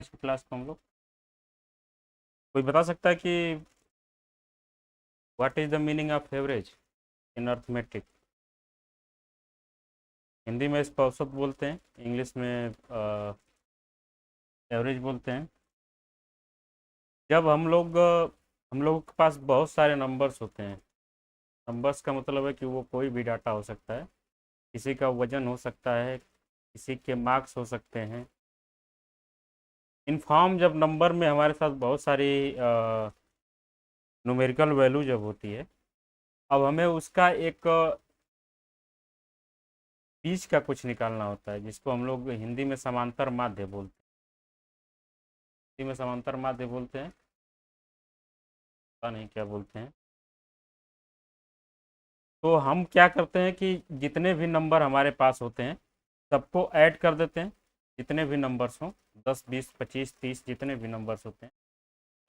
आज की क्लास को हम लोग कोई बता सकता है कि what is the meaning of average in arithmetic. Hindi में इसको औसत बोलते हैं, इंग्लिश में एवरेज बोलते हैं। जब हम लोगों के पास बहुत सारे नंबर्स होते हैं। नंबर्स का मतलब है कि वो कोई भी डाटा हो सकता है, किसी का वजन हो सकता है, किसी के मार्क्स हो सकते हैं। इनफॉर्म जब नंबर में हमारे साथ बहुत सारी न्यूमेरिकल वैल्यू जब होती है, अब हमें उसका एक बीच का कुछ निकालना होता है, जिसको हम लोग हिंदी में समांतर माध्य बोलते हैं। हिंदी में समांतर माध्य बोलते हैं, पता नहीं क्या बोलते हैं। तो हम क्या करते हैं कि जितने भी नंबर हमारे पास होते हैं सबको ऐड कर देते हैं। जितने भी नंबर्स हों, 10, 20, 25, 30 जितने भी नंबर्स होते हैं,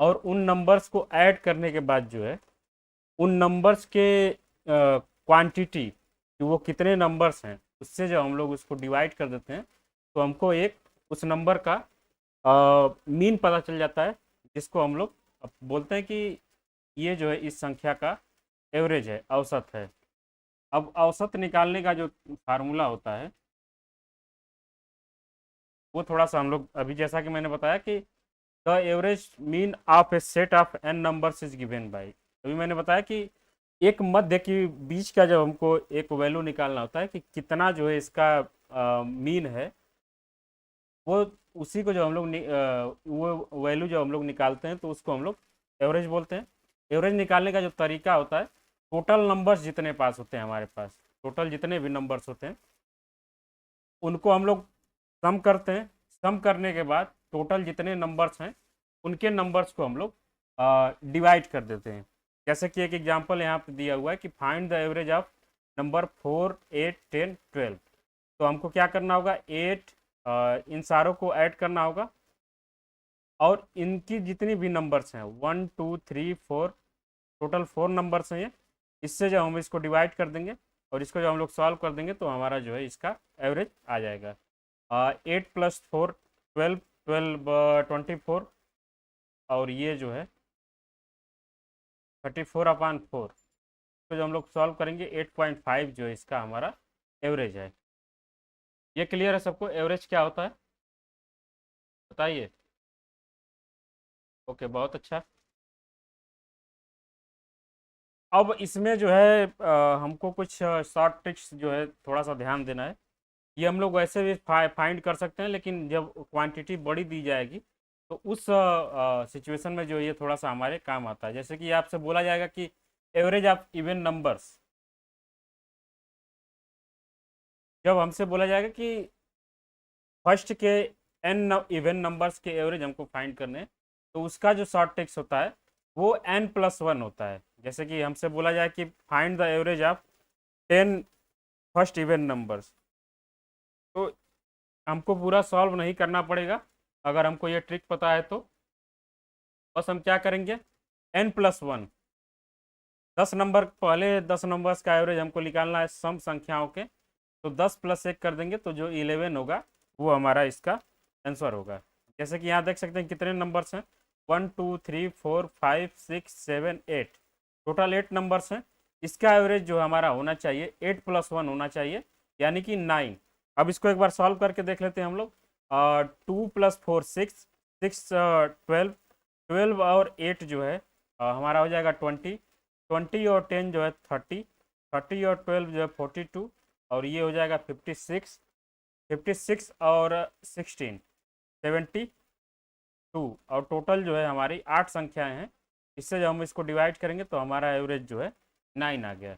और उन नंबर्स को ऐड करने के बाद जो है उन नंबर्स के क्वांटिटी कि वो कितने नंबर्स हैं, उससे जब हम लोग उसको डिवाइड कर देते हैं तो हमको एक उस नंबर का मीन पता चल जाता है, जिसको हम लोग अब बोलते हैं कि ये जो है इस संख्या का एवरेज है, औसत है। अब औसत निकालने का जो फार्मूला होता है वो थोड़ा सा हम लोग अभी, जैसा कि मैंने बताया कि the average mean of a set of n numbers is given by. अभी मैंने बताया कि एक मध्य के बीच का जब हमको एक वैल्यू निकालना होता है कि कितना जो है इसका मीन है, वो उसी को जो हम लोग वो वैल्यू जो हम लोग निकालते हैं तो उसको हम लोग एवरेज बोलते हैं। एवरेज निकालने का जो तरीका होता है, टोटल नंबर्स जितने पास होते हैं हमारे पास, टोटल जितने भी नंबर्स होते हैं उनको हम लोग सम करते हैं। सम करने के बाद टोटल जितने नंबर्स हैं उनके नंबर्स को हम लोग डिवाइड कर देते हैं। जैसे कि एक एग्जांपल यहाँ पे दिया हुआ है कि find the average of number 4, 8, 10, 12। तो हमको क्या करना होगा, 8 इन सारों को ऐड करना होगा, और इनकी जितनी भी नंबर्स हैं 1, 2, 3, 4, टोटल 4 नंबर्स हैं ये। इससे जब हम इसको डिवाइड कर देंगे और इसको जब हम लोग सॉल्व कर देंगे तो हमारा जो है इसका एवरेज आ जाएगा। 8 + 4 12, 12 24, और ये जो है 34/4। तो जब हम लोग सॉल्व करेंगे 8.5 जो है इसका हमारा एवरेज है। ये क्लियर है सबको एवरेज क्या होता है, बताइए। ओके, बहुत अच्छा। अब इसमें जो है हमको कुछ शॉर्ट ट्रिक्स जो है थोड़ा सा ध्यान देना है। ये हम लोग वैसे भी फाइंड कर सकते हैं, लेकिन जब क्वांटिटी बड़ी दी जाएगी तो उस सिचुएशन में जो ये थोड़ा सा हमारे काम आता है। जैसे कि आपसे बोला जाएगा कि एवरेज ऑफ इवन नंबर्स, जब हमसे बोला जाएगा कि फर्स्ट के एन इवन नंबर्स के एवरेज हमको फाइंड करने हैं, तो उसका जो शॉर्ट ट्रिक्स होता है वो n+1 होता है। जैसे कि हमसे बोला जाए कि find the average of 10 first even numbers, तो हमको पूरा सॉल्व नहीं करना पड़ेगा। अगर हमको ये ट्रिक पता है तो बस हम क्या करेंगे, n+1, 10 नंबर, पहले 10 नंबर्स का एवरेज हमको निकालना है सम संख्याओं के, तो 10 + 1 कर देंगे तो जो 11 होगा वो हमारा इसका आंसर होगा। जैसे कि यहाँ देख सकते हैं कितने नंबर्स हैं, 1, 2, 3, 4, 5, 6, 7, 8, टोटल 8 नंबर्स हैं। इसका एवरेज जो हमारा होना चाहिए 8+1 होना चाहिए, यानी कि 9। अब इसको एक बार सॉल्व करके देख लेते हैं हम लोग। 2 + 4 6, 6 12, 12 और 8 जो है हमारा हो जाएगा 20, 20 और 10 जो है 30, 30 और 12 जो है 42, और ये हो जाएगा 56, 56 और 16 72, और टोटल जो है हमारी 8 संख्याएं हैं। इससे जब हम इसको डिवाइड करेंगे तो हमारा एवरेज जो है 9 आ गया।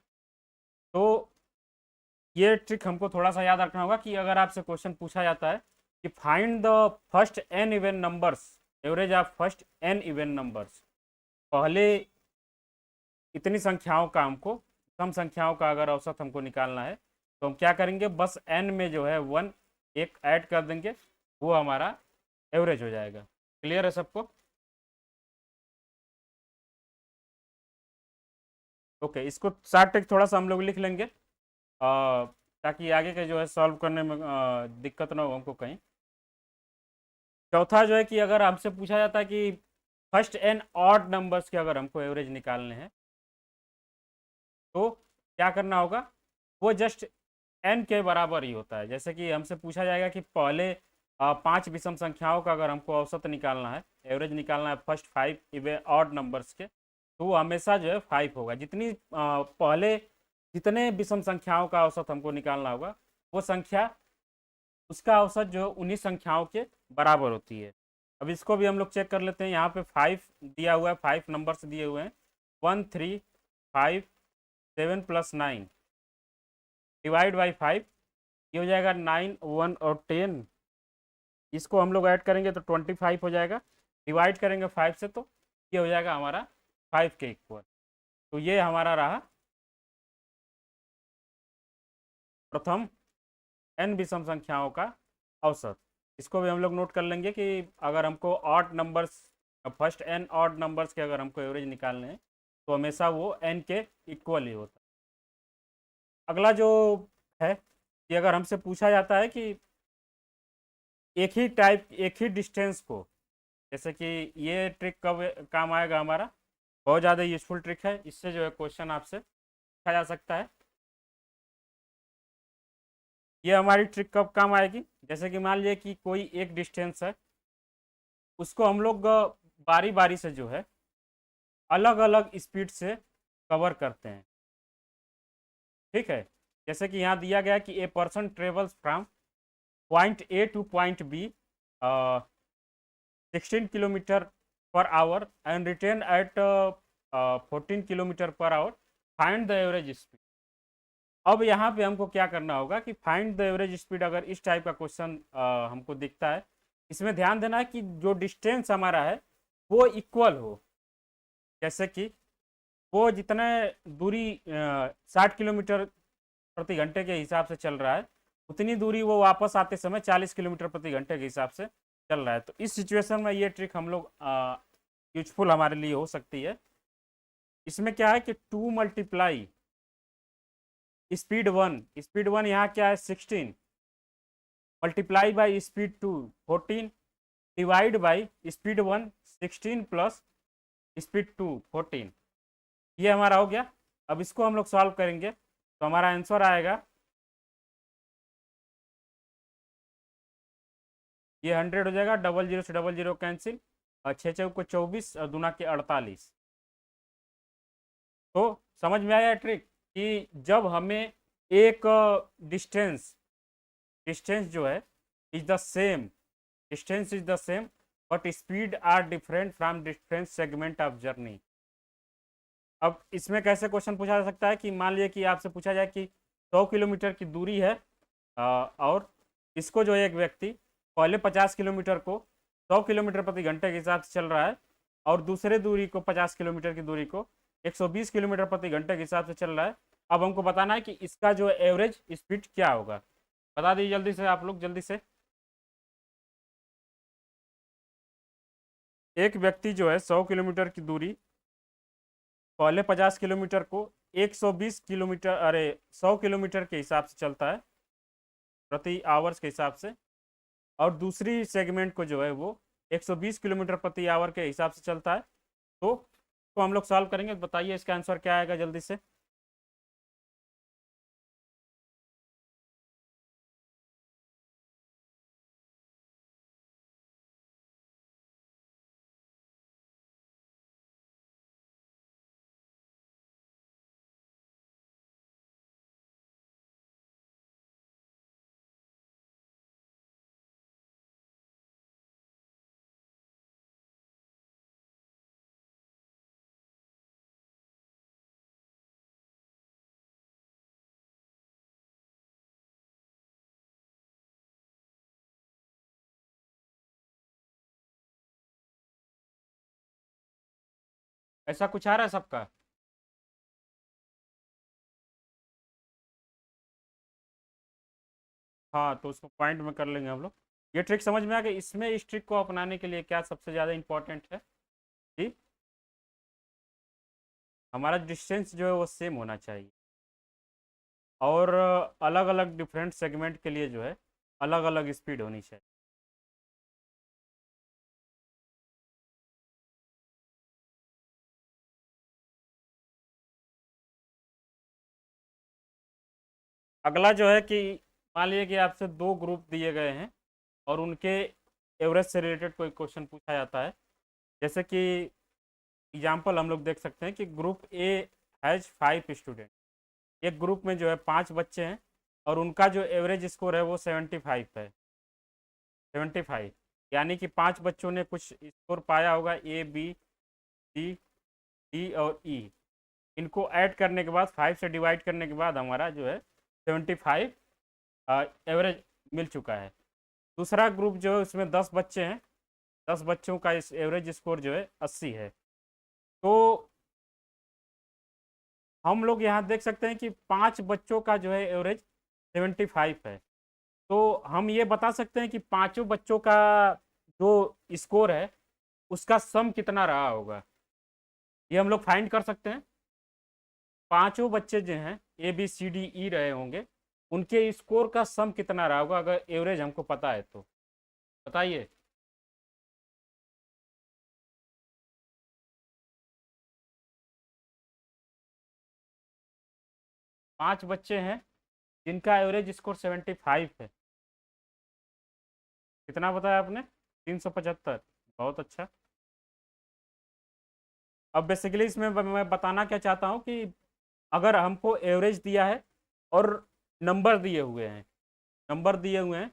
तो ये ट्रिक हमको थोड़ा सा याद रखना होगा कि अगर आपसे क्वेश्चन पूछा जाता है कि find the first n even numbers, average of first n even numbers, पहले इतनी संख्याओं का हमको, सम संख्याओं का अगर औसत हमको निकालना है तो हम क्या करेंगे, बस n में जो है 1 एक ऐड कर देंगे, वो हमारा एवरेज हो जाएगा। क्लियर है सबको? ओके, इसको शार्ट ट्रिक थोड़ा सा हम लोग लिख लेंगे ताकि आगे के जो है सॉल्व करने में दिक्कत ना हो हमको कहीं। चौथा जो है कि अगर हमसे पूछा जाता है कि फर्स्ट एन ऑड नंबर्स के अगर हमको एवरेज निकालने हैं तो क्या करना होगा, वो जस्ट एन के बराबर ही होता है। जैसे कि हमसे पूछा जाएगा कि पहले 5 विषम संख्याओं का अगर हमको औसत निकालना है, एवरेज निकालना है फर्स्ट 5 इवे ऑड नंबर्स के, तो वो हमेशा जो है 5 होगा। जितनी पहले जितने विषम संख्याओं का औसत हमको निकालना होगा, वो संख्या उसका औसत जो उन्हीं संख्याओं के बराबर होती है। अब इसको भी हम लोग चेक कर लेते हैं। यहाँ पे 5 दिया हुआ है, 5 नंबर्स दिए हुए हैं, 1 3 5 7 प्लस 9 डिवाइड बाई 5, ये हो जाएगा 9 1 और 10। इसको हम लोग ऐड करेंगे तो 25 हो जाएगा, डिवाइड करेंगे 5 से तो ये हो जाएगा हमारा 5 के इक्वल। तो ये हमारा रहा प्रथम एन विषम संख्याओं का औसत। इसको भी हम लोग नोट कर लेंगे कि अगर हमको odd numbers, first n odd numbers के अगर हमको एवरेज निकालने हैं तो हमेशा वो एन के इक्वल ही होता है। अगला जो है कि अगर हमसे पूछा जाता है कि एक ही डिस्टेंस को, जैसे कि ये ट्रिक कब काम आएगा हमारा, बहुत ज़्यादा यूजफुल ट्रिक है, इससे जो है क्वेश्चन आपसे पूछा जा सकता है। ये हमारी ट्रिक कब काम आएगी, जैसे कि मान लीजिए कि कोई एक डिस्टेंस है, उसको हम लोग बारी बारी से जो है अलग अलग स्पीड से कवर करते हैं। ठीक है, जैसे कि यहाँ दिया गया कि a person travels from point A to point B 16 kilometre per hour and return at 14 kilometre per hour, find the average speed. अब यहाँ पे हमको क्या करना होगा कि फाइंड द एवरेज स्पीड, अगर इस टाइप का क्वेश्चन हमको दिखता है, इसमें ध्यान देना है कि जो डिस्टेंस हमारा है वो इक्वल हो। जैसे कि वो जितने दूरी 60 किलोमीटर प्रति घंटे के हिसाब से चल रहा है, उतनी दूरी वो वापस आते समय 40 किलोमीटर प्रति घंटे के हिसाब से चल रहा है। तो इस सिचुएशन में ये ट्रिक हम लोग यूजफुल हमारे लिए हो सकती है। इसमें क्या है कि 2 मल्टीप्लाई स्पीड वन यहाँ क्या है 16, multiply by speed 2 14, divide by speed 1 16 plus speed 2 14, ये हमारा हो गया। अब इसको हम लोग सॉल्व करेंगे तो हमारा आंसर आएगा, ये 100 हो जाएगा, डबल जीरो से डबल जीरो कैंसिल, और 6 चौक को 24 और दूना के 48। तो समझ में आया ट्रिक कि जब हमें एक डिस्टेंस डिस्टेंस जो है is the same, distance is the same but speed are different from different segment of journey. अब इसमें कैसे क्वेश्चन पूछा जा सकता है कि मान लीजिए कि आपसे पूछा जाए कि 100 किलोमीटर की दूरी है, और इसको जो एक व्यक्ति पहले 50 किलोमीटर को 100 किलोमीटर प्रति घंटे के हिसाब से चल रहा है, और दूसरे दूरी को 50 किलोमीटर की दूरी को 120 किलोमीटर प्रति घंटे के हिसाब से चल रहा है। अब हमको बताना है कि इसका जो एवरेज स्पीड क्या होगा। बता दीजिए जल्दी से आप लोग, जल्दी से। एक व्यक्ति जो है 100 किलोमीटर की दूरी पहले 50 किलोमीटर को 120 किलोमीटर, अरे 100 किलोमीटर के हिसाब से चलता है प्रति आवर्स के हिसाब से, और दूसरी सेगमेंट को जो है वो 120 किलोमीटर प्रति आवर के हिसाब से चलता है। तो हम लोग सॉल्व करेंगे। बताइए इसका आंसर क्या आएगा जल्दी से। ऐसा कुछ आ रहा है सबका? हाँ, तो उसको पॉइंट में कर लेंगे हम लोग। ये ट्रिक समझ में आ गई। इसमें इस ट्रिक को अपनाने के लिए क्या सबसे ज़्यादा इंपॉर्टेंट है कि हमारा डिस्टेंस जो है वो सेम होना चाहिए, और अलग अलग डिफरेंट सेगमेंट के लिए जो है अलग अलग स्पीड होनी चाहिए। अगला जो है कि मान लीजिए कि आपसे दो ग्रुप दिए गए हैं और उनके एवरेज से रिलेटेड कोई क्वेश्चन पूछा जाता है। जैसे कि एग्जाम्पल हम लोग देख सकते हैं कि ग्रुप ए हैज़ 5 स्टूडेंट। एक ग्रुप में जो है 5 बच्चे हैं और उनका जो एवरेज स्कोर है वो 75 है। 75 यानी कि 5 बच्चों ने कुछ स्कोर पाया होगा, ए बी सी डी और ई। इनको ऐड करने के बाद 5 से डिवाइड करने के बाद हमारा जो है 75 एवरेज मिल चुका है। दूसरा ग्रुप जो है उसमें 10 बच्चे हैं, 10 बच्चों का इस एवरेज स्कोर जो है 80 है। तो हम लोग यहाँ देख सकते हैं कि 5 बच्चों का जो है एवरेज 75 है। तो हम ये बता सकते हैं कि पांचों बच्चों का जो स्कोर है उसका सम कितना रहा होगा, ये हम लोग फाइंड कर सकते हैं। पांचों बच्चे जो हैं A B C D E रहे होंगे, उनके स्कोर का सम कितना रहा होगा अगर एवरेज हमको पता है तो बताइए। 5 बच्चे हैं जिनका एवरेज स्कोर 75 है। कितना बताया आपने? 375। बहुत अच्छा। अब बेसिकली इसमें मैं बताना क्या चाहता हूँ कि अगर हमको एवरेज दिया है और नंबर दिए हुए हैं, नंबर दिए हुए हैं,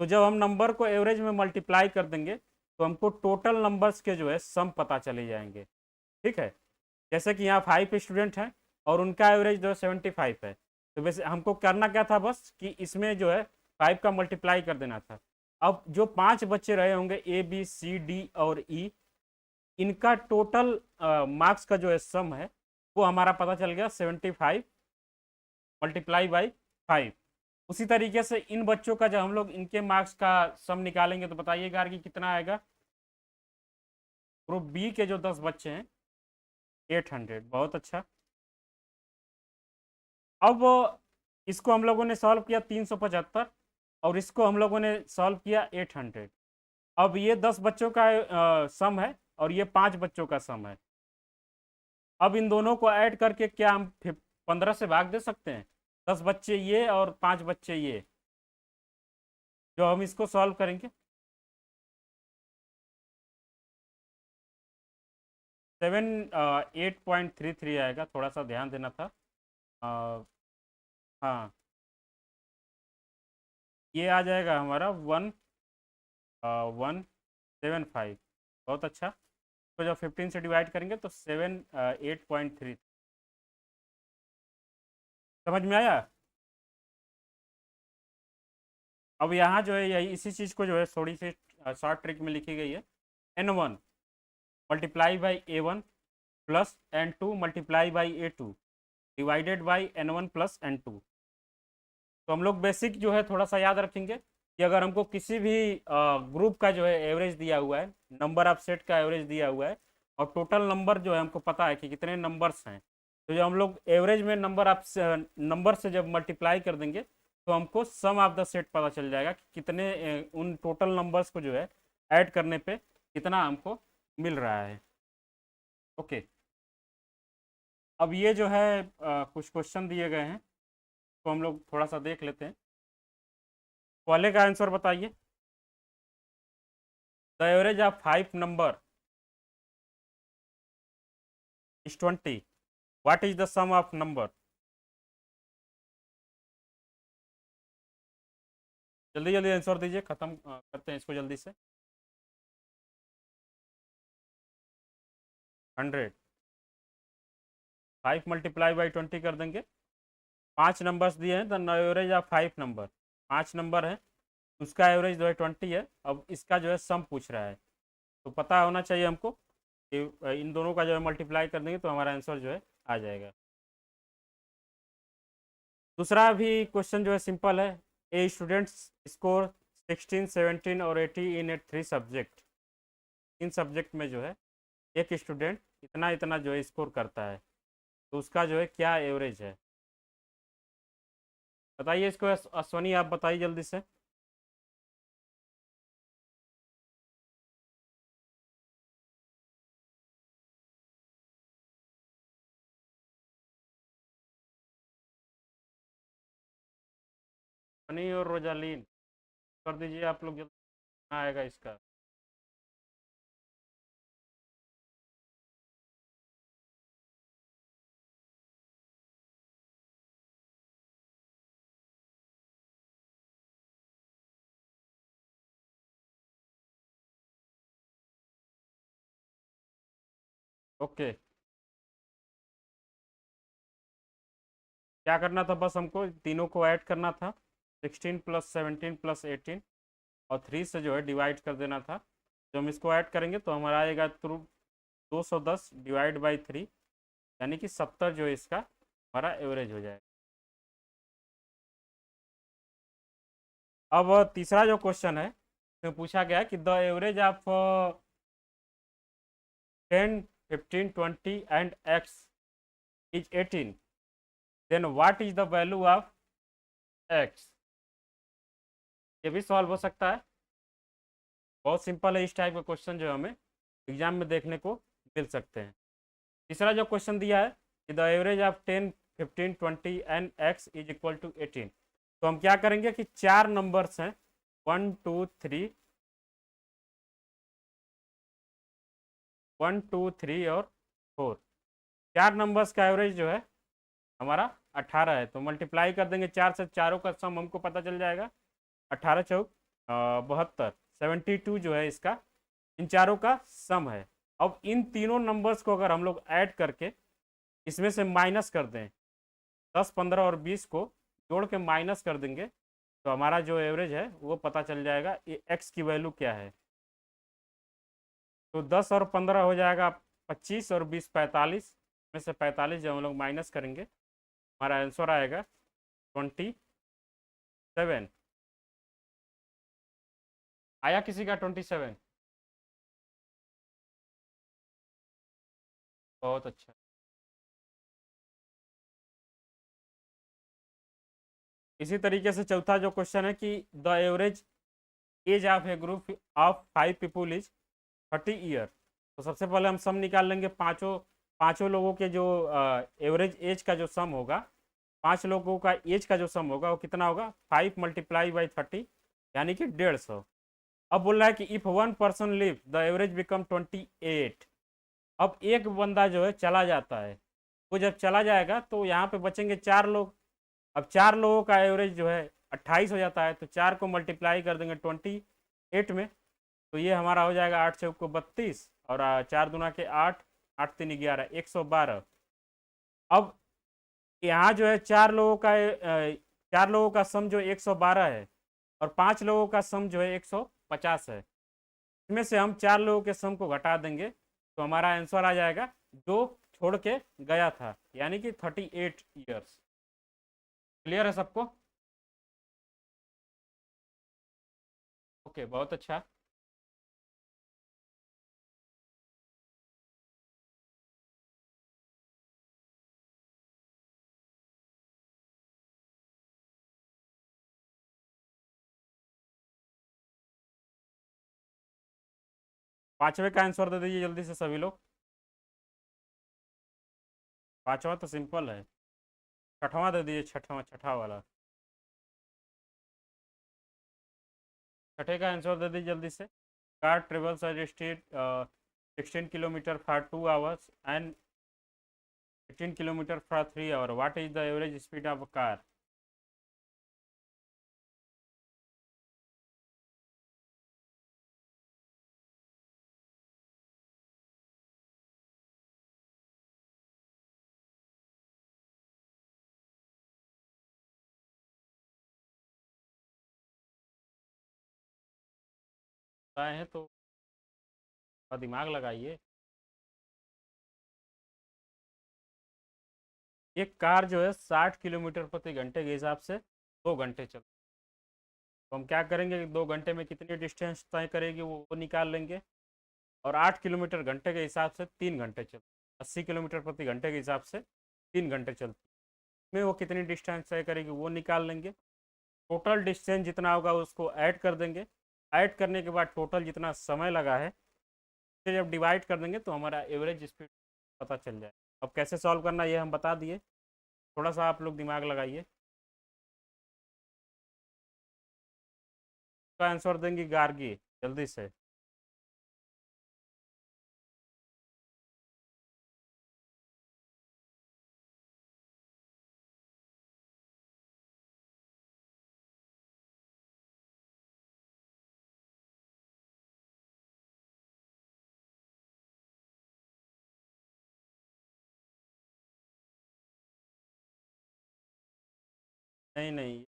तो जब हम नंबर को एवरेज में मल्टीप्लाई कर देंगे तो हमको टोटल नंबर्स के जो है सम पता चले जाएंगे। ठीक है। जैसे कि यहाँ 5 स्टूडेंट हैं और उनका एवरेज जो है 75 है। तो वैसे हमको करना क्या था, बस कि इसमें जो है 5 का मल्टीप्लाई कर देना था। अब जो 5 बच्चे रहे होंगे ए बी सी डी और ई, इनका टोटल मार्क्स का जो है सम है वो हमारा पता चल गया 75 मल्टीप्लाई बाई 5। उसी तरीके से इन बच्चों का जब हम लोग इनके मार्क्स का सम निकालेंगे तो बताइएगा कि कितना आएगा। ग्रुप बी के जो 10 बच्चे हैं 800। बहुत अच्छा। अब इसको हम लोगों ने सॉल्व किया 375 और इसको हम लोगों ने सॉल्व किया 800। अब ये 10 बच्चों का सम है और ये 5 बच्चों का सम है। अब इन दोनों को ऐड करके क्या हम 15 से भाग दे सकते हैं? 10 बच्चे ये और 5 बच्चे ये, जो हम इसको सॉल्व करेंगे 8.33 आएगा। थोड़ा सा ध्यान देना था। हाँ, ये आ जाएगा हमारा 1.175। बहुत अच्छा। तो जब 15 से डिवाइड करेंगे तो 8.3। समझ में आया? अब यहाँ जो है यही इसी चीज़ को जो है थोड़ी सी शॉर्ट ट्रिक में लिखी गई है। N1 multiply by A1 plus N2 multiply by A2 divided by N1 plus N2। तो हम लोग बेसिक जो है थोड़ा सा याद रखेंगे कि अगर हमको किसी भी ग्रुप का जो है एवरेज दिया हुआ है, नंबर ऑफ सेट का एवरेज दिया हुआ है और टोटल नंबर जो है हमको पता है कि कितने नंबर्स हैं, तो जब हम लोग एवरेज में नंबर से जब मल्टीप्लाई कर देंगे तो हमको सम ऑफ द सेट पता चल जाएगा कि कितने उन टोटल नंबर्स को जो है ऐड करने पे कितना हमको मिल रहा है। ओके। अब ये जो है कुछ क्वेश्चन दिए गए हैं तो हम लोग थोड़ा सा देख लेते हैं। पहले का आंसर बताइए। The average of 5 number is 20। What is the sum of number? जल्दी जल्दी आंसर दीजिए, खत्म करते हैं इसको जल्दी से। 100। 5 मल्टीप्लाई बाई 20 कर देंगे। 5 नंबर्स दिए हैं, the average of 5 number. 5 number है, उसका एवरेज जो है 20 है। अब इसका जो है सम पूछ रहा है, तो पता होना चाहिए हमको कि इन दोनों का जो है मल्टीप्लाई कर देंगे तो हमारा आंसर जो है आ जाएगा। दूसरा भी क्वेश्चन जो है सिंपल है। ए स्टूडेंट्स स्कोर 16, 17 और 80 इन ए 3 सब्जेक्ट। इन सब्जेक्ट में जो है एक स्टूडेंट इतना इतना जो है स्कोर करता है, तो उसका जो है क्या एवरेज है? बताइए इसको। अश्वनी आप बताइए जल्दी से। हनी और रोजालीन कर दीजिए आप लोग, जल्दी कितना आएगा इसका। ओके, क्या करना था, बस हमको तीनों को ऐड करना था, 16 प्लस 17 प्लस 18, और 3 से जो है डिवाइड कर देना था। जब हम इसको ऐड करेंगे तो हमारा आएगा थ्रू 210 डिवाइड बाई 3, यानी कि 70 जो है इसका हमारा एवरेज हो जाएगा। अब तीसरा जो क्वेश्चन है उसमें पूछा गया कि the average of 10, 15, 20 and X is 18, then what is the value of X. ये भी सॉल्व हो सकता है, बहुत सिंपल है। इस टाइप का क्वेश्चन जो हमें एग्जाम में देखने को मिल सकते हैं। तीसरा जो क्वेश्चन दिया है कि the average of 10, 15, 20 and X is equal to 18, तो हम क्या करेंगे कि चार नंबर्स हैं, 1 2 3, 1 2 3 और 4, चार नंबर्स का एवरेज जो है हमारा 18 है। तो मल्टीप्लाई कर देंगे चार से, चारों का सम हमको पता चल जाएगा, 18 चौक 72, 72 जो है इसका इन चारों का सम है। अब इन तीनों नंबर्स को अगर हम लोग ऐड करके इसमें से माइनस कर दें, 10, 15 और 20 को जोड़ के माइनस कर देंगे, तो हमारा जो एवरेज है वो पता चल जाएगा ये एक्स की वैल्यू क्या है। तो 10 और 15 हो जाएगा 25, और 20 45, में से 45 जब हम लोग माइनस करेंगे हमारा आंसर आएगा 27। आया किसी का 27? बहुत अच्छा। इसी तरीके से चौथा जो क्वेश्चन है कि the average age of A group of 5 people is 30 year. तो सबसे पहले हम सम निकाल लेंगे, पांचों पांचों लोगों के जो एवरेज एज का जो सम होगा, पांच लोगों का एज का जो सम होगा वो कितना होगा, 5 मल्टीप्लाई बाई 30, यानी कि 150। अब बोल रहा है कि if one person live the average become 28। अब एक बंदा जो है चला जाता है, वो जब चला जाएगा तो यहाँ पे बचेंगे चार लोग। अब चार लोगों का एवरेज जो है 28 हो जाता है, तो चार को मल्टीप्लाई कर देंगे 28 में, तो ये हमारा हो जाएगा 8 से को 32, और चार दूना के 8, 8 3 11, 112। अब यहाँ जो है चार लोगों का सम जो 112 है, और पांच लोगों का सम जो है 150 है। इसमें से हम चार लोगों के सम को घटा देंगे तो हमारा आंसर आ जाएगा जो छोड़ के गया था, यानी कि 38 ईयर्स। क्लियर है सबको? ओके, बहुत अच्छा। पांचवे का आंसर दे दीजिए जल्दी से सभी लोग। पांचवा तो सिंपल है, छठवां दे दीजिए, छठवां, छठा वाला। छठे का आंसर दे दीजिए जल्दी से। Car travels at speed 16 kilometre for 2 hours and 18 kilometre for 3 hour, what is the average speed of car. बताए हैं तो दिमाग लगाइए। एक कार जो है 60 किलोमीटर प्रति घंटे के हिसाब से 2 घंटे चल, तो हम क्या करेंगे कि 2 घंटे में कितनी डिस्टेंस तय करेगी वो निकाल लेंगे, और 8 किलोमीटर घंटे के हिसाब से 3 घंटे चल, 80 किलोमीटर प्रति घंटे के हिसाब से 3 घंटे चलती में वो कितनी डिस्टेंस तय करेगी वो निकाल लेंगे। टोटल डिस्टेंस जितना होगा उसको ऐड कर देंगे, ऐड करने के बाद टोटल जितना समय लगा है फिर जब डिवाइड कर देंगे तो हमारा एवरेज स्पीड पता चल जाए। अब कैसे सॉल्व करना ये हम बता दिए, थोड़ा सा आप लोग दिमाग लगाइए। का आंसर देंगे गार्गी, जल्दी से। नहीं नहीं,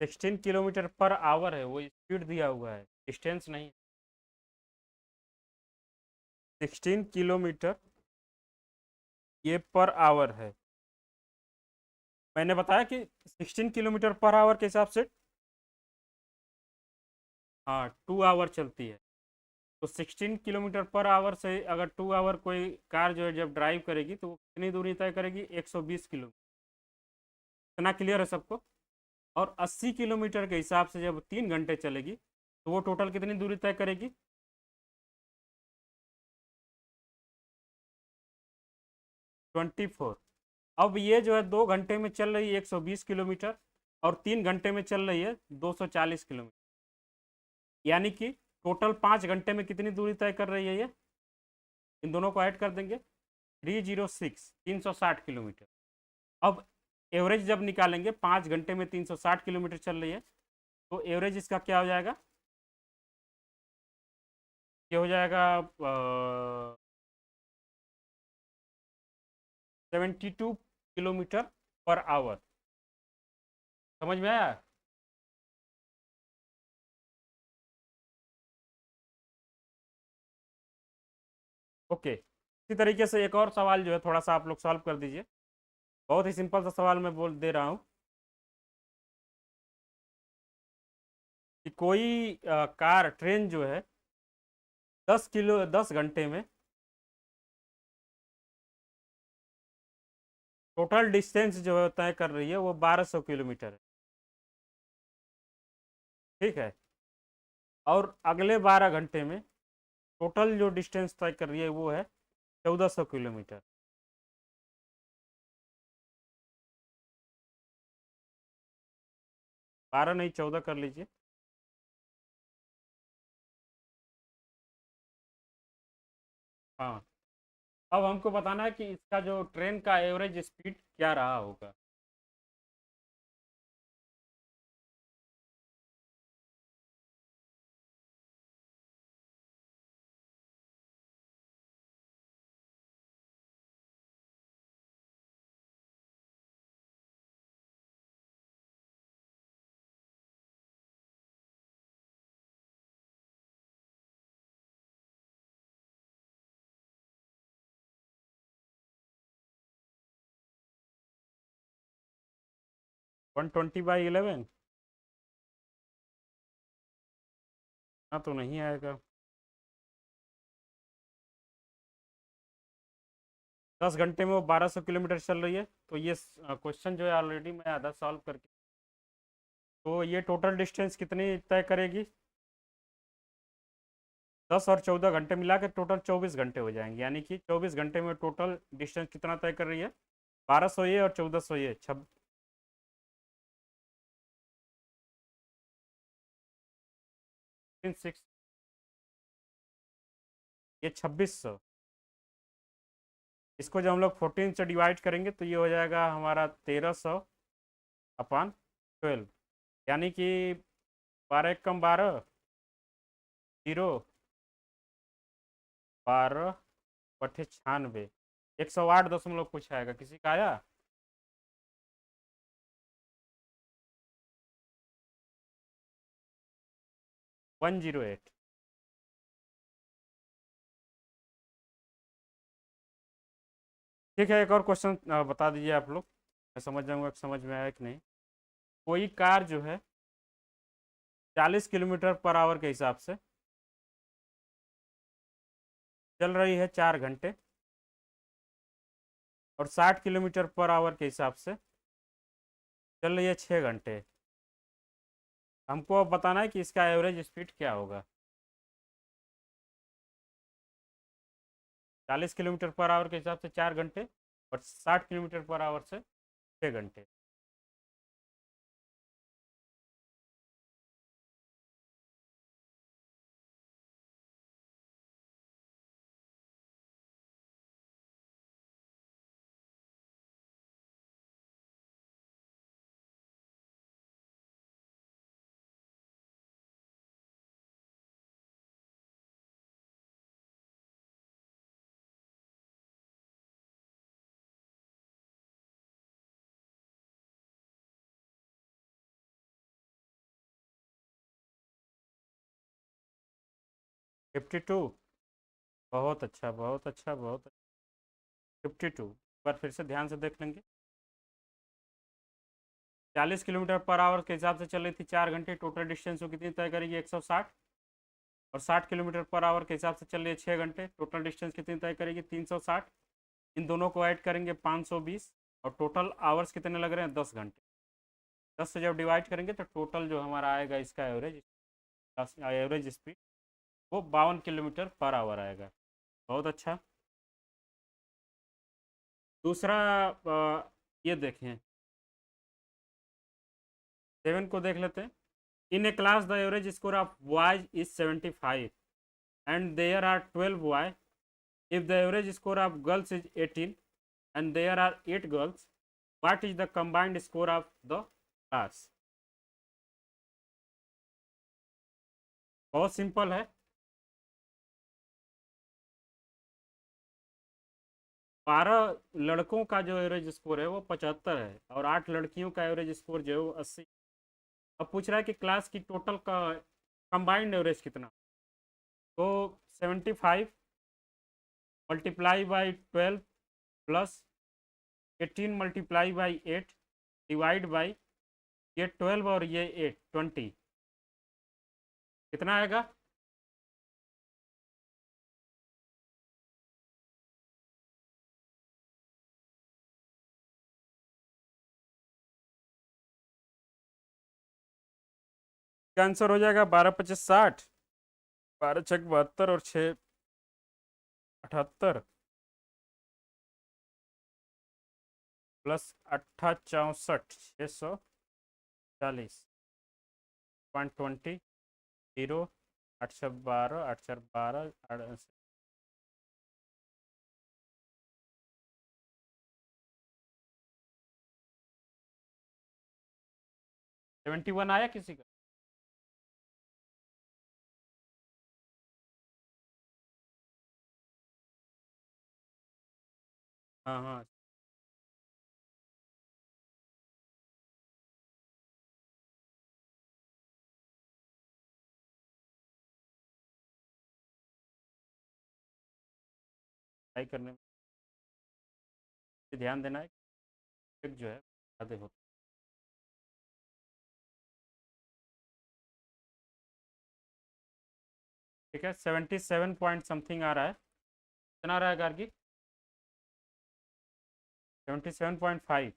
16 किलोमीटर पर आवर है, वो स्पीड दिया हुआ है, डिस्टेंस नहीं। 16 किलोमीटर ये पर आवर है। मैंने बताया कि 16 किलोमीटर पर आवर के हिसाब से, हाँ 2 आवर चलती है। तो 16 किलोमीटर पर आवर से अगर 2 आवर कोई कार जो है जब ड्राइव करेगी तो वो कितनी दूरी तय करेगी, 120 किलोमीटर। इतना क्लियर है सबको? और 80 किलोमीटर के हिसाब से जब 3 घंटे चलेगी तो वो टोटल कितनी दूरी तय करेगी? 24। अब ये जो है 2 घंटे में चल रही है 120 किलोमीटर, और 3 घंटे में चल रही है 240 किलोमीटर। यानी कि टोटल 5 घंटे में कितनी दूरी तय कर रही है ये? इन दोनों को ऐड कर देंगे, 360 किलोमीटर। अब एवरेज जब निकालेंगे, 5 घंटे में 360 किलोमीटर चल रही है, तो एवरेज इसका क्या हो जाएगा? ये हो जाएगा 72 किलोमीटर पर आवर। समझ में आया? ओके, इसी तरीके से एक और सवाल जो है थोड़ा सा आप लोग सॉल्व कर दीजिए। बहुत ही सिंपल सा सवाल मैं बोल दे रहा हूँ कि कोई कार ट्रेन जो है 10 घंटे में टोटल डिस्टेंस जो है तय कर रही है वो 1200 किलोमीटर है। ठीक है। और अगले 12 घंटे में टोटल जो डिस्टेंस तय कर रही है वो है 1400 किलोमीटर। 12 नहीं, 14 कर लीजिए। हाँ, अब हमको बताना है कि इसका जो ट्रेन का एवरेज स्पीड क्या रहा होगा। One twenty by 11? हाँ, तो नहीं आएगा। 10 घंटे में वो 1200 किलोमीटर चल रही है, तो ये क्वेश्चन जो है ऑलरेडी मैं आधा सॉल्व करके, तो ये टोटल डिस्टेंस कितनी तय करेगी? 10 और 14 घंटे मिला के टोटल 24 घंटे हो जाएंगे, यानी कि 24 घंटे में टोटल डिस्टेंस कितना तय कर रही है? 1200 ये और 1400 ये, छब 6, ये 2600। इसको जब हम लोग 14 से डिवाइड करेंगे तो ये हो जाएगा हमारा 1300/12, यानी कि 12 × 12 जीरो, 12/96, 108 कुछ आएगा। किसी का आया? 108। ठीक है, एक और क्वेश्चन बता दीजिए आप लोग, मैं समझ जाऊंगा कि समझ में आया कि नहीं। कोई कार जो है 40 किलोमीटर पर आवर के हिसाब से चल रही है 4 घंटे, और 60 किलोमीटर पर आवर के हिसाब से चल रही है 6 घंटे। हमको अब बताना है कि इसका एवरेज स्पीड क्या होगा। 40 किलोमीटर पर आवर के हिसाब से 4 घंटे, और 60 किलोमीटर पर आवर से 6 घंटे। 52। बहुत अच्छा, बहुत अच्छा, बहुत अच्छा। 52 एक बार फिर से ध्यान से देख लेंगे। 40 किलोमीटर पर आवर के हिसाब से चल रही थी 4 घंटे, टोटल डिस्टेंस वो कितनी तय करेगी 160। और 60 किलोमीटर पर आवर के हिसाब से चल रही है 6 घंटे, टोटल डिस्टेंस कितनी तय करेगी 360। इन दोनों को ऐड करेंगे 520। और टोटल आवर्स कितने लग रहे हैं 10 घंटे। 10 से जब डिवाइड करेंगे तो टोटल जो हमारा आएगा इसका एवरेज स्पीड वो 52 किलोमीटर पर आवर आएगा। बहुत अच्छा। दूसरा ये देखें, 7 को देख लेते हैं। In a class the average score of boys is 75 and there are 12 boy. If the average score of girls is 18 and there are 8 girls, what is the combined score of the class. बहुत simple है। 12 लड़कों का जो average score है वो 75 है और 8 लड़कियों का एवरेज स्कोर जो है वो 80। अब पूछ रहा है कि क्लास की टोटल का कंबाइंड एवरेज कितना। तो 75 multiply by 12 plus 18 multiply by 8 divide by ये 12 और ये 8 20 कितना आएगा। क्या आंसर हो जाएगा 12×5 = 60। 12×6 = 72 और 6 78 प्लस 8×64 640 .20 0 8×12 8×12 71 आया किसी का। हाँ हाँ, ट्राई करने में ध्यान देना है। एक जो है आधे होते। ठीक है, 77 पॉइंट समथिंग आ रहा है। कितना आ रहा है गार्गी। 77.5।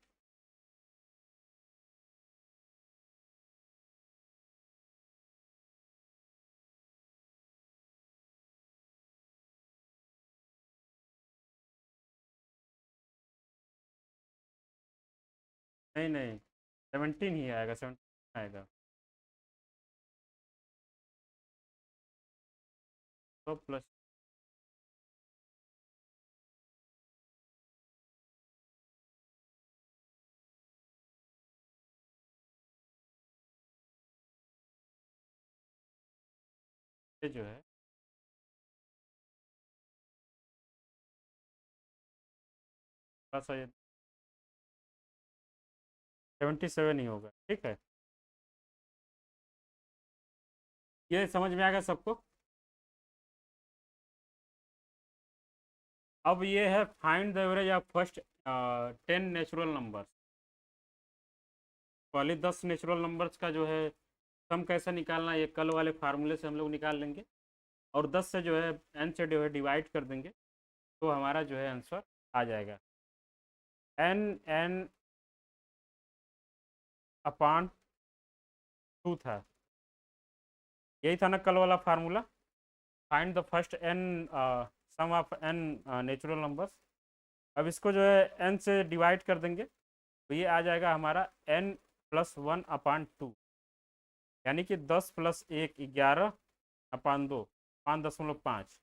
नहीं नहीं, 17 ही आएगा, 17 आएगा। तो प्लस ये जो है बस ये 77 ही होगा। ठीक है, ये समझ में आ गया सबको। अब ये है find the average of first 10 natural numbers. पहले 10 नेचुरल नंबर्स का जो है सम कैसे निकालना, ये कल वाले फार्मूले से हम लोग निकाल लेंगे। और 10 से जो है एन से जो है डिवाइड कर देंगे तो हमारा जो है आंसर आ जाएगा। एन एन अपान 2 था, यही था ना कल वाला formula. Find the first n sum of n natural numbers. अब इसको जो है एन से डिवाइड कर देंगे तो ये आ जाएगा हमारा n+1/2, यानी कि 10+1 11/2 5.5।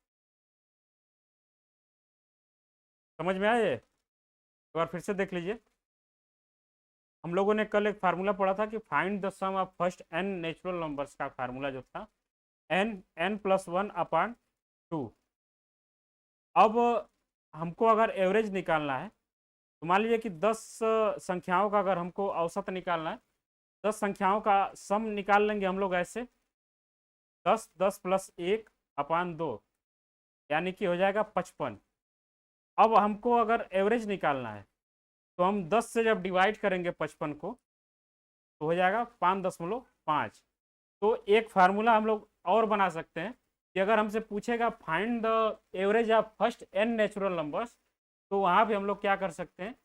समझ में आया ये। एक बार फिर से देख लीजिए। हम लोगों ने कल एक फार्मूला पढ़ा था कि find the sum of first n natural numbers का फार्मूला जो था n+1/2। अब हमको अगर एवरेज निकालना है तो मान लीजिए कि 10 संख्याओं का अगर हमको औसत निकालना है, 10 संख्याओं का सम निकाल लेंगे हम लोग ऐसे। 10 10+1 अपान 2, यानी कि हो जाएगा 55। अब हमको अगर एवरेज निकालना है तो हम 10 से जब डिवाइड करेंगे 55 को तो हो जाएगा 5.5। तो एक फार्मूला हम लोग और बना सकते हैं कि अगर हमसे पूछेगा find the average of first n natural numbers, तो वहाँ भी हम लोग क्या कर सकते हैं,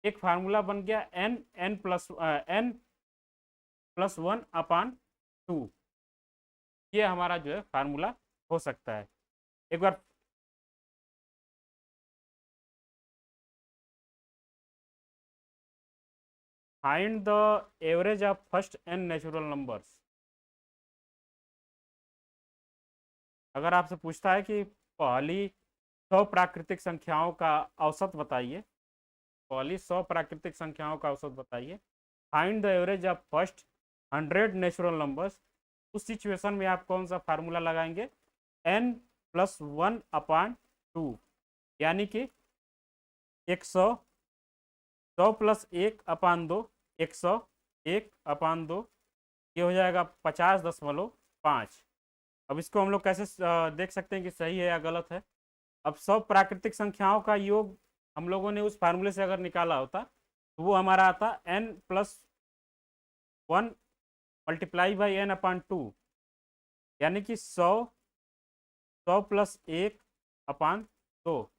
एक फार्मूला बन गया n+1/2। ये हमारा जो है फार्मूला हो सकता है। एक बार find the average of first n natural numbers. अगर आपसे पूछता है कि पहली 100 प्राकृतिक संख्याओं का औसत बताइए, पहली 100 प्राकृतिक संख्याओं का औसत बताइए, find the average of first 100 natural numbers, उस सिचुएशन में आप कौन सा फार्मूला लगाएंगे, n+1/2, यानी कि 100, 100+1/2, 100, 1/2, ये हो जाएगा 50.5। अब इसको हम लोग कैसे देख सकते हैं कि सही है या गलत है। अब सब प्राकृतिक संख्याओं का योग हम लोगों ने उस फार्मूले से अगर निकाला होता तो वो हमारा आता n+1 मल्टीप्लाई बाई n/2, यानी कि 100, 100+1/2,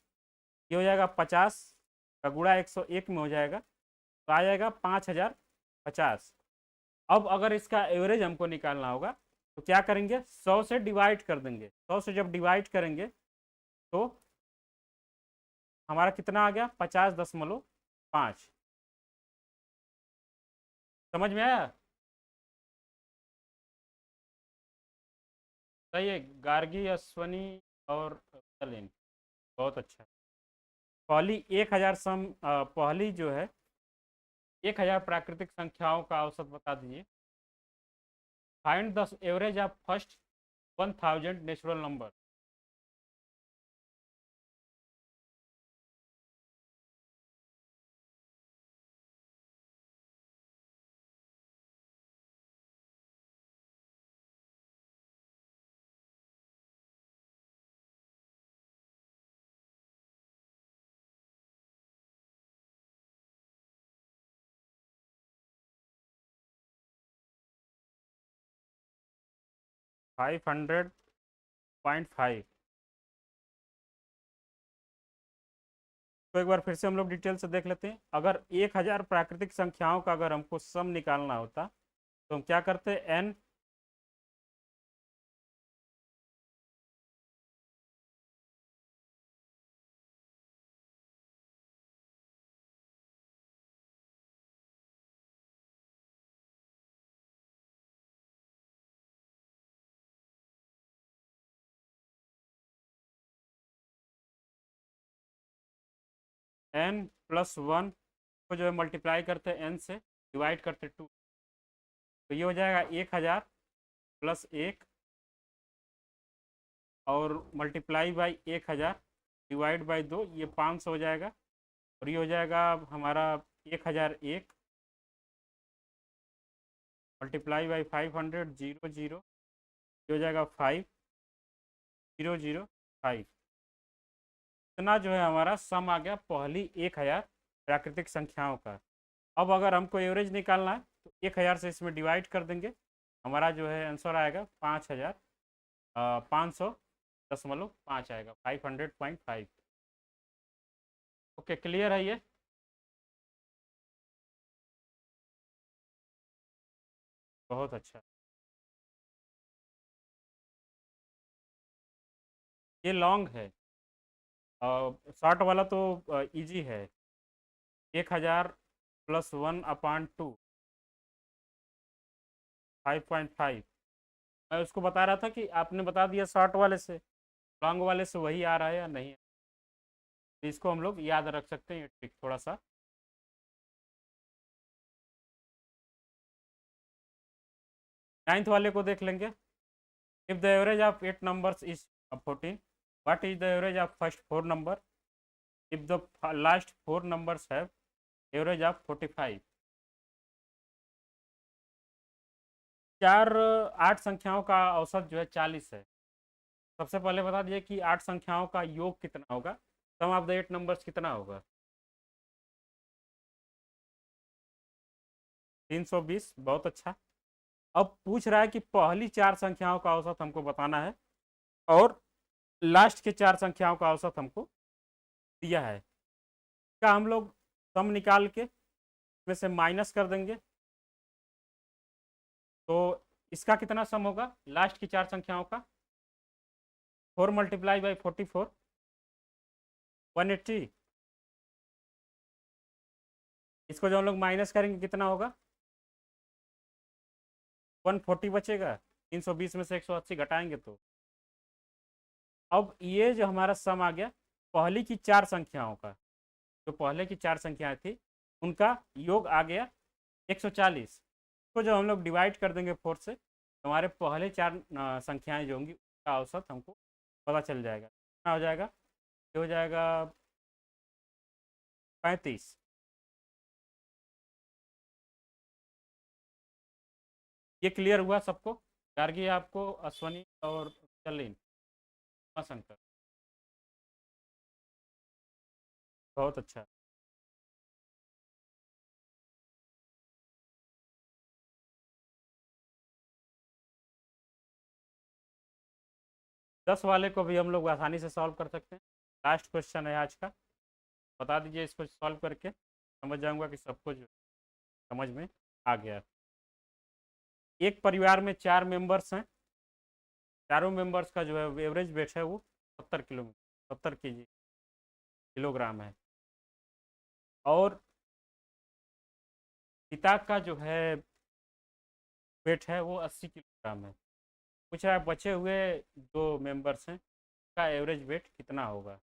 ये हो जाएगा 50 का गुणा 101 में हो जाएगा, तो आ जाएगा 5050। अब अगर इसका एवरेज हमको निकालना होगा तो क्या करेंगे, 100 से डिवाइड कर देंगे। 100 से जब डिवाइड करेंगे तो हमारा कितना आ गया, 50.5। समझ में आया? सही है, गार्गी, अश्वनी और सलीम, बहुत अच्छा। पहली 1000 पहली जो है 1000 प्राकृतिक संख्याओं का औसत बता दीजिए। Find the average of first 1000 natural number. Five 100.5। तो एक बार फिर से हम लोग डिटेल से देख लेते हैं। अगर 1000 प्राकृतिक संख्याओं का अगर हमको सम निकालना होता तो हम क्या करते, एन n+1 को जो है मल्टीप्लाई करते एन से, डिवाइड करते 2, तो ये हो जाएगा 1000+1 और मल्टीप्लाई बाई 1000 डिवाइड बाई 2, ये 500 हो जाएगा। और ये हो जाएगा हमारा 1001 मल्टीप्लाई बाई 500, 0 0, ये हो जाएगा 5005। इतना जो है हमारा सम आ गया पहली 1000 प्राकृतिक संख्याओं का। अब अगर हमको एवरेज निकालना है तो 1000 से इसमें डिवाइड कर देंगे, हमारा जो है आंसर आएगा 5,500.5 आएगा, 500.5। ओके, क्लियर है ये? बहुत अच्छा। ये लॉन्ग है, शॉर्ट वाला तो इजी है। 1000+1/2, 5.5। मैं उसको बता रहा था कि आपने बता दिया शॉर्ट वाले से, लॉन्ग वाले से वही आ रहा है या नहीं। तो इसको हम लोग याद रख सकते हैं, ये ट्रिक थोड़ा सा। 9th वाले को देख लेंगे। If the average of 8 numbers is 14, what is the average of first 4 number if the last 4 numbers have average of 45। चार 8 संख्याओं का औसत जो है 40 है, सबसे पहले बता दीजिए कि 8 संख्याओं का योग कितना होगा, सम ऑफ द 8 नंबर्स कितना होगा। 320, बहुत अच्छा। अब पूछ रहा है कि पहली 4 संख्याओं का औसत हमको बताना है और लास्ट के 4 संख्याओं का औसत हमको दिया है। क्या हम लोग सम निकाल के इसमें से माइनस कर देंगे, तो इसका कितना सम होगा लास्ट की 4 संख्याओं का। 4 मल्टीप्लाई बाई 44, 180। इसको जो हम लोग माइनस करेंगे कितना होगा, 140 बचेगा। 320 में से 180 घटाएंगे तो अब ये जो हमारा सम आ गया पहली की 4 संख्याओं का, जो पहले की 4 संख्याएं थी उनका योग आ गया 140। तो जब हम लोग डिवाइड कर देंगे 4 से तो हमारे पहले 4 संख्याएं जो होंगी उसका औसत हमको पता चल जाएगा। कितना हो जाएगा, ये हो जाएगा 35। ये क्लियर हुआ सबको, गार्गी आपको, अश्वनी और चलिन, शंकर, बहुत अच्छा। 10 वाले को भी हम लोग आसानी से सॉल्व कर सकते हैं। लास्ट क्वेश्चन है आज का, बता दीजिए इसको सॉल्व करके समझ जाऊंगा कि सब कुछ समझ में आ गया। एक परिवार में 4 मेंबर्स हैं, चारों मेंबर्स का जो है एवरेज वेट है वो 70 किलोग्राम है और पिता का जो है वेट है वो 80 किलोग्राम है। पूछ रहा है बचे हुए जो मेंबर्स हैं का एवरेज वेट कितना होगा।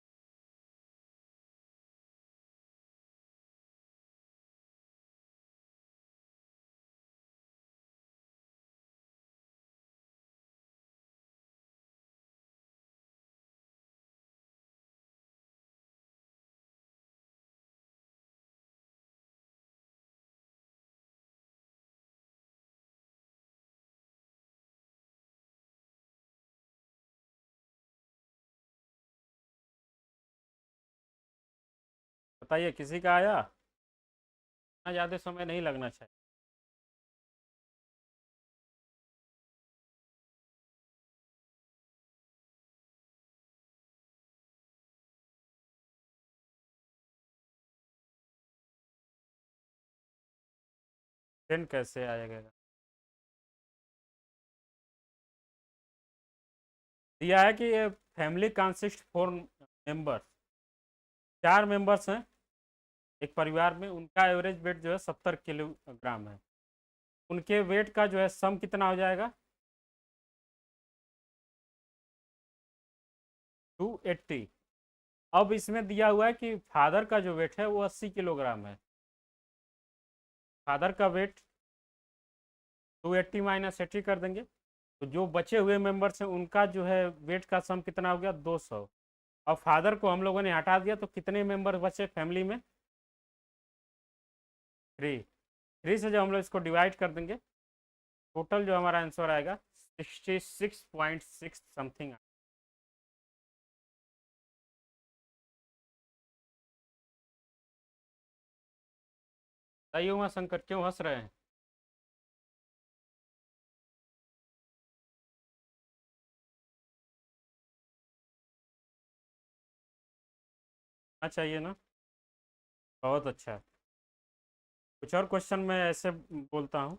बताइए, किसी का आया, इतना ज़्यादा समय नहीं लगना चाहिए। टेन कैसे आएगा, दिया है कि फैमिली कंसिस्ट 4 मेंबर्स, 4 मेंबर्स हैं एक परिवार में, उनका एवरेज वेट जो है 70 किलोग्राम है। उनके वेट का जो है सम कितना हो जाएगा, 280। अब इसमें दिया हुआ है कि फादर का जो वेट है वो 80 किलोग्राम है। फादर का वेट 280 माइनस 80 कर देंगे तो जो बचे हुए मेंबर्स हैं उनका जो है वेट का सम कितना हो गया, 200। और फादर को हम लोगों ने हटा दिया तो कितने मेंबर बचे फैमिली में, 3। 3 से जब हम लोग इसको डिवाइड कर देंगे टोटल जो हमारा आंसर आएगा 66.6 समथिंग। बताइए उमा शंकर, क्यों हंस रहे हैं। चाहिए ना, बहुत अच्छा। कुछ और क्वेश्चन मैं ऐसे बोलता हूँ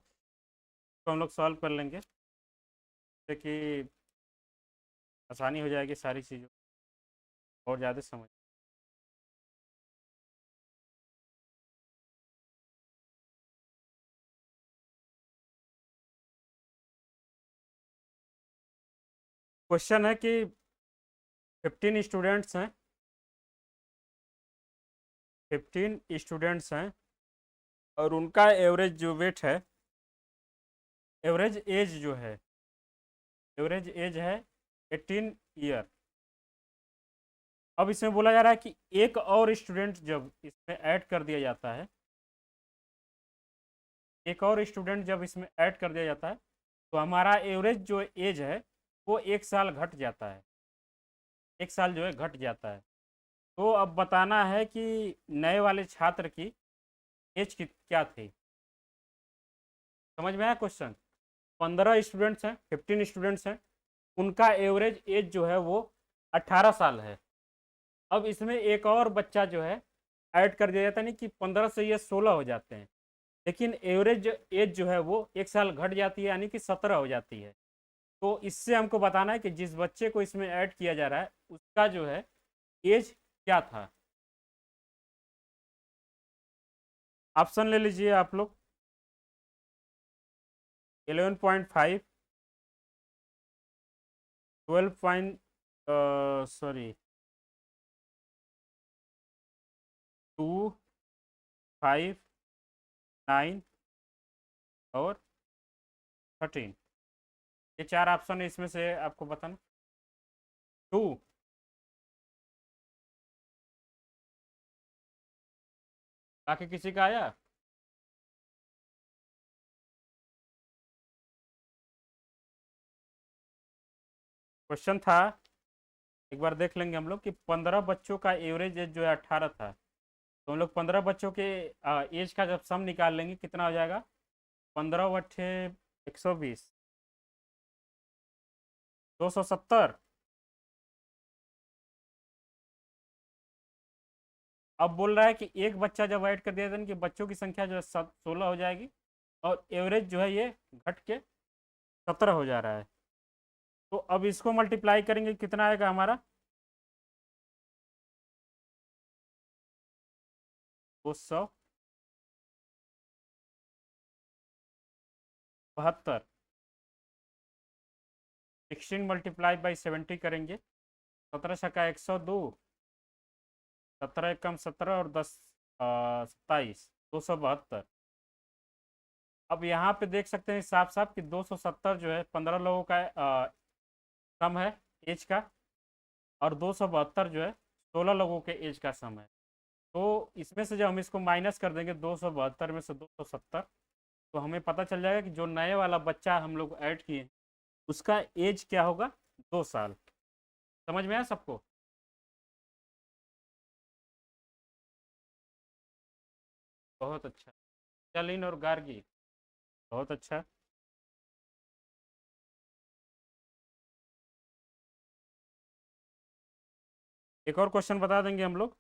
तो हम लोग सॉल्व कर लेंगे, जैसे कि आसानी हो जाएगी सारी चीज़ों और ज़्यादा समझ। क्वेश्चन है कि 15 स्टूडेंट्स हैं, 15 स्टूडेंट्स हैं और उनका एवरेज जो वेट है, एवरेज एज जो है, एवरेज एज है 18 ईयर। अब इसमें बोला जा रहा है कि एक और स्टूडेंट जब इसमें ऐड कर दिया जाता है, एक और स्टूडेंट जब इसमें ऐड कर दिया जाता है तो हमारा एवरेज जो एज है वो 1 साल घट जाता है। एक साल जो है घट जाता है। तो अब बताना है कि नए वाले छात्र की एज क्या थी। समझ में आया क्वेश्चन? 15 स्टूडेंट्स हैं, 15 स्टूडेंट्स हैं, उनका एवरेज एज जो है वो 18 साल है। अब इसमें एक और बच्चा जो है ऐड कर दिया जाता है, नहीं कि 15 से ये 16 हो जाते हैं, लेकिन एवरेज एज जो है वो एक साल घट जाती है, यानी कि 17 हो जाती है। तो इससे हमको बताना है कि जिस बच्चे को इसमें ऐड किया जा रहा है उसका जो है एज क्या था। ऑप्शन ले लीजिए आप लोग। 11.5, 12 पॉइंट, सॉरी, 2, 5, 9 और 13। ये चार ऑप्शन है, इसमें से आपको बताना। 2। बाकी किसी का आया? क्वेश्चन था, एक बार देख लेंगे हम लोग, कि 15 बच्चों का एवरेज एज जो है 18 था। तो हम लोग 15 बच्चों के एज का जब सम निकाल लेंगे कितना हो जाएगा? 15 × 120, 270। अब बोल रहा है कि एक बच्चा जब ऐड कर दिया था कि बच्चों की संख्या जो है 16 हो जाएगी, और एवरेज जो है ये घट के 17 हो जा रहा है। तो अब इसको मल्टीप्लाई करेंगे, कितना आएगा हमारा? 272। 16 × 70 करेंगे, 17 × 1 = 102, 17 × 1 = 17 और 10 27, 272। अब यहाँ पे देख सकते हैं साफ साफ कि 270 जो है 15 लोगों का सम है एज का, और 272 जो है 16 लोगों के एज का सम है। तो इसमें से जब हम इसको माइनस कर देंगे 272 में से 270, तो हमें पता चल जाएगा कि जो नए वाला बच्चा हम लोग ऐड किए उसका एज क्या होगा? 2 साल। समझ में आया सबको? बहुत अच्छा। चलिन और गार्गी, बहुत अच्छा। एक और क्वेश्चन बता देंगे हम लोग।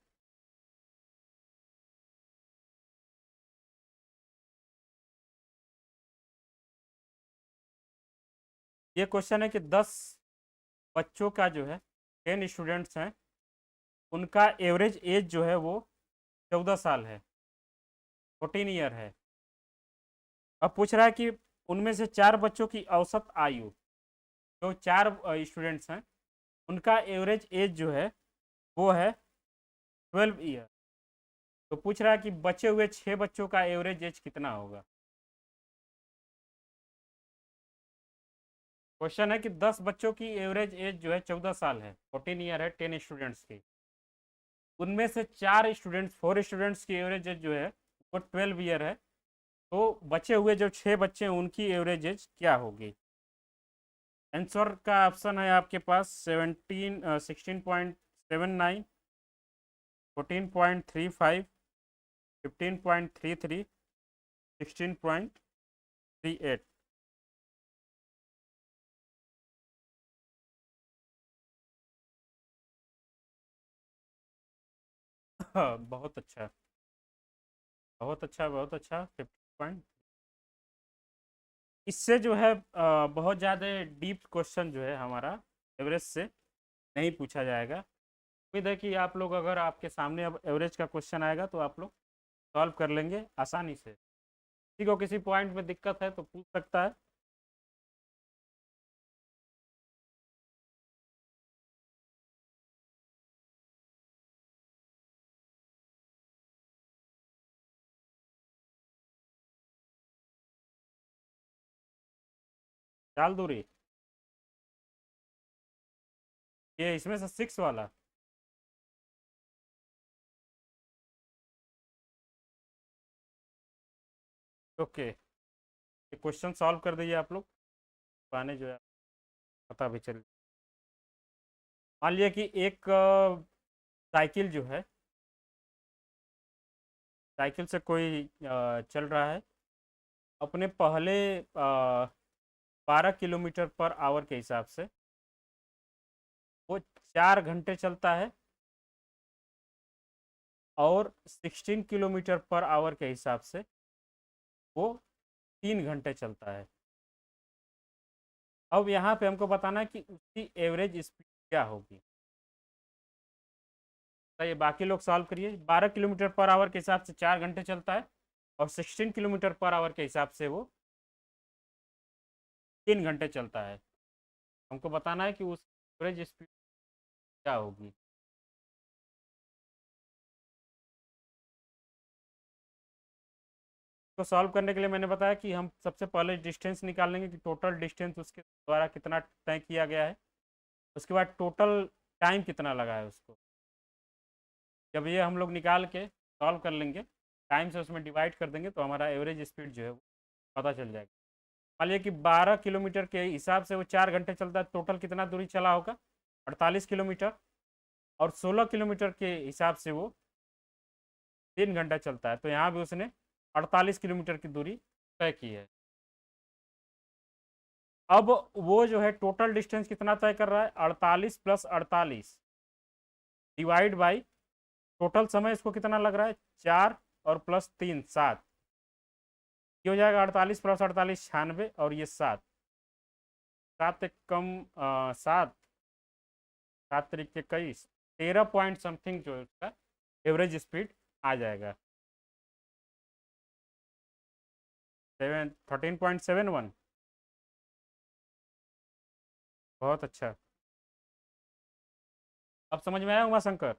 ये क्वेश्चन है कि 10 बच्चों का जो है, 10 स्टूडेंट्स हैं, उनका एवरेज एज जो है वो 14 साल है, 14 ईयर है। अब पूछ रहा है कि उनमें से 4 बच्चों की औसत आयु, जो 4 स्टूडेंट्स हैं उनका एवरेज एज जो है वो है 12 ईयर। तो पूछ रहा है कि बचे हुए 6 बच्चों का एवरेज एज कितना होगा। क्वेश्चन है कि 10 बच्चों की एवरेज एज जो है 14 साल है, 14 ईयर है 10 स्टूडेंट्स की। उनमें से 4 स्टूडेंट्स, 4 स्टूडेंट्स की एवरेज एज जो है वो 12 ईयर है। तो बचे हुए जो 6 बच्चे हैं उनकी एवरेज एज क्या होगी? आंसर का ऑप्शन है आपके पास 16.79, 14.35, 15.33, 16.38। बहुत अच्छा, बहुत अच्छा, बहुत अच्छा, 50 पॉइंट। इससे जो है बहुत ज़्यादा डीप क्वेश्चन जो है हमारा एवरेज से नहीं पूछा जाएगा। उम्मीद है कि आप लोग, अगर आपके सामने अब एवरेज का क्वेश्चन आएगा तो आप लोग सॉल्व कर लेंगे आसानी से। किसी को किसी पॉइंट में दिक्कत है तो पूछ सकता है। चाल दूरी, ये इसमें से 6 वाला। ओके, ये क्वेश्चन सॉल्व कर दीजिए आप लोग, पाने जो है पता भी चल। मान लिया कि एक साइकिल जो है, साइकिल से कोई चल रहा है, अपने पहले 12 किलोमीटर पर आवर के हिसाब से वो 4 घंटे चलता है, और 16 किलोमीटर पर आवर के हिसाब से वो 3 घंटे चलता है। अब यहाँ पे हमको बताना है कि उसकी एवरेज स्पीड क्या होगी। तो ये बाकी लोग सॉल्व करिए। 12 किलोमीटर पर आवर के हिसाब से 4 घंटे चलता है, और 16 किलोमीटर पर आवर के हिसाब से वो 3 घंटे चलता है। हमको बताना है कि उस एवरेज स्पीड क्या होगी। तो सॉल्व करने के लिए मैंने बताया कि हम सबसे पहले डिस्टेंस निकाल लेंगे कि टोटल डिस्टेंस उसके द्वारा कितना तय किया गया है। उसके बाद टोटल टाइम कितना लगा है उसको। जब ये हम लोग निकाल के सॉल्व कर लेंगे, टाइम से उसमें डिवाइड कर देंगे, तो हमारा एवरेज स्पीड जो है वो पता चल जाएगा। मान लिया कि 12 किलोमीटर के हिसाब से वो 4 घंटे चलता है, टोटल कितना दूरी चला होगा, 48 किलोमीटर। और 16 किलोमीटर के हिसाब से वो 3 घंटा चलता है, तो यहाँ भी उसने 48 किलोमीटर की दूरी तय की है। अब वो जो है टोटल डिस्टेंस कितना तय कर रहा है, 48 प्लस 48 डिवाइड बाई टोटल समय इसको कितना लग रहा है, 4 और प्लस 3 7। ये हो जाएगा 48 प्लस 48 96, और ये 7, 7 एक कम 7, 7 तरीके 21, 13 पॉइंट समथिंग जो है उसका एवरेज स्पीड आ जाएगा। 13.71। बहुत अच्छा। अब समझ में आया उमा शंकर।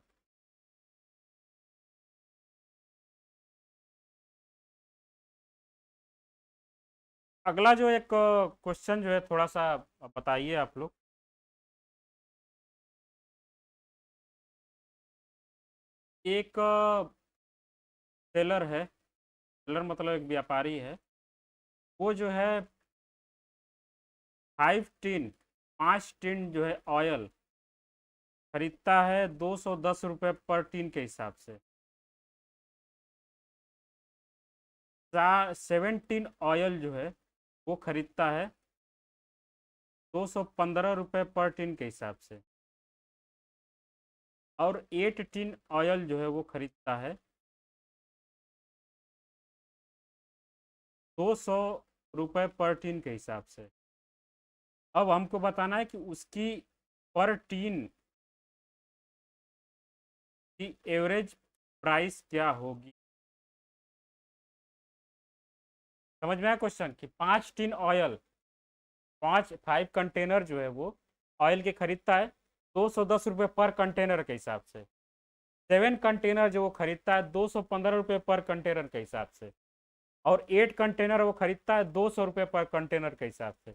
अगला जो एक क्वेश्चन जो है थोड़ा सा बताइए आप लोग। एक सेलर है, सेलर मतलब एक व्यापारी है, वो जो है 5 टिन, 5 टिन जो है ऑयल खरीदता है 210 रुपये पर टिन के हिसाब से। 7 टिन ऑयल जो है वो खरीदता है 215 रुपये पर टिन के हिसाब से। और 8 टिन ऑयल जो है वो खरीदता है 200 रुपये पर टिन के हिसाब से। अब हमको बताना है कि उसकी पर टिन की एवरेज प्राइस क्या होगी। समझ में आया क्वेश्चन कि 5 टिन ऑयल, 5 कंटेनर जो है वो ऑयल के खरीदता है 210 रुपये पर कंटेनर के हिसाब से। 7 कंटेनर जो वो खरीदता है 215 रुपये पर कंटेनर के हिसाब से। और 8 कंटेनर वो खरीदता है 200 रुपये पर कंटेनर के हिसाब से।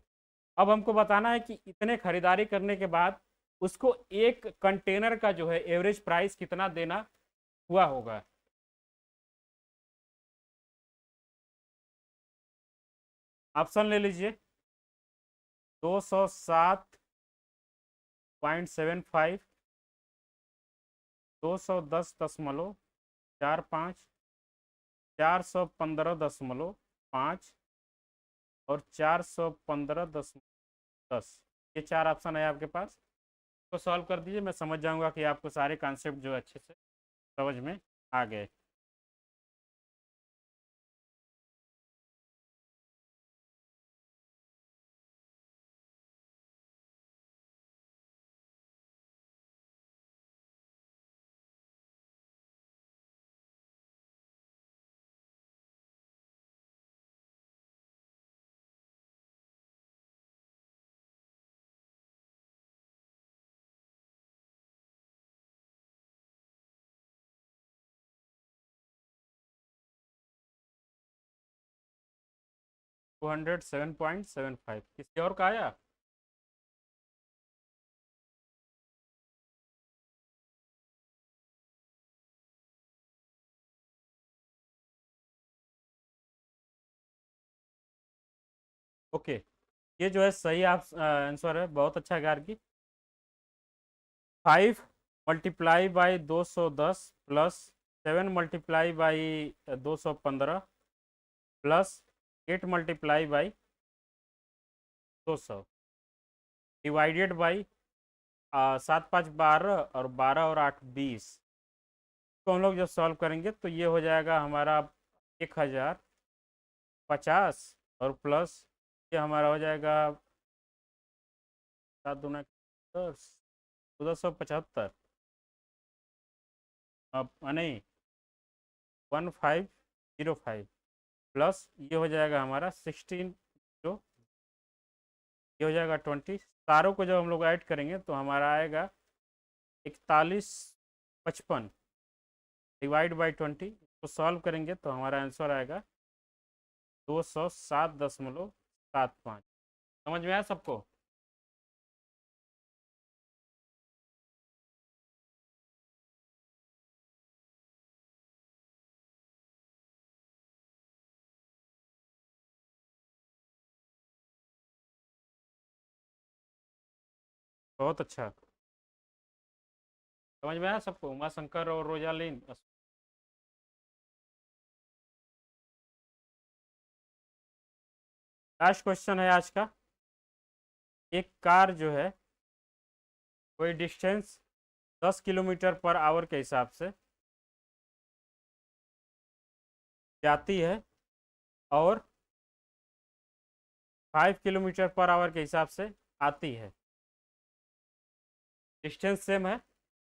अब हमको बताना है कि इतने खरीदारी करने के बाद उसको एक कंटेनर का जो है एवरेज प्राइस कितना देना हुआ होगा। ऑप्शन ले लीजिए। 207.75, 210.45, 415.5, और 415.10। ये 4 ऑप्शन है आपके पास। तो सॉल्व कर दीजिए, मैं समझ जाऊंगा कि आपको सारे कॉन्सेप्ट जो अच्छे से समझ में आ गए। 207.75 किसी और का आया। ओके, ये जो है सही आप आंसर है, बहुत अच्छा Gargi. 5 multiply by 210 plus 7 multiply by 215 plus 8 multiply by 200 divided by 7 5 12 और 12 और 8 20। तो हम लोग जब सॉल्व करेंगे तो ये हो जाएगा हमारा 1050 और प्लस ये हमारा हो जाएगा 7 दूना 10 1475। अब नहीं 1505 प्लस ये हो जाएगा हमारा 16 जो ये हो जाएगा 20। सारों को जब हम लोग ऐड करेंगे तो हमारा आएगा 4155 डिवाइड बाई 20। तो सॉल्व करेंगे तो हमारा आंसर आएगा 207.75। समझ में आया सबको? बहुत अच्छा। समझ में आया सबको? उमा शंकर और रोजालिन। लास्ट क्वेश्चन है आज का। एक कार जो है कोई डिस्टेंस 10 किलोमीटर पर आवर के हिसाब से जाती है और 5 किलोमीटर पर आवर के हिसाब से आती है। डिस्टेंस सेम है,